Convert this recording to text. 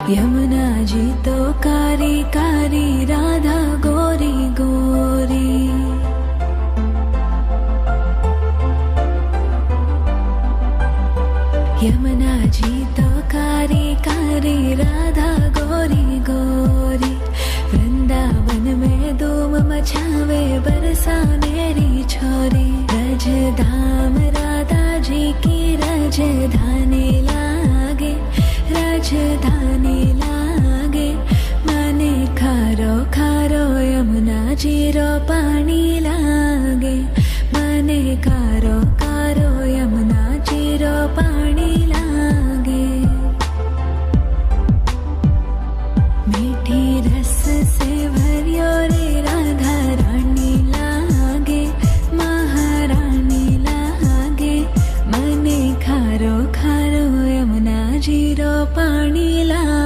यमुना जी तो कारी कारी, राधा गोरी गोरी। यमुना जी तो कारी कारी, राधा गोरी गोरी। वृंदावन में धूम मचावे, बरसा मेरी छोरी। रजधाम राधा जी की राजधानी लागे, राजधानी लागे। मने खारो खारो यमुना जी रो पानी लागे, मने खारो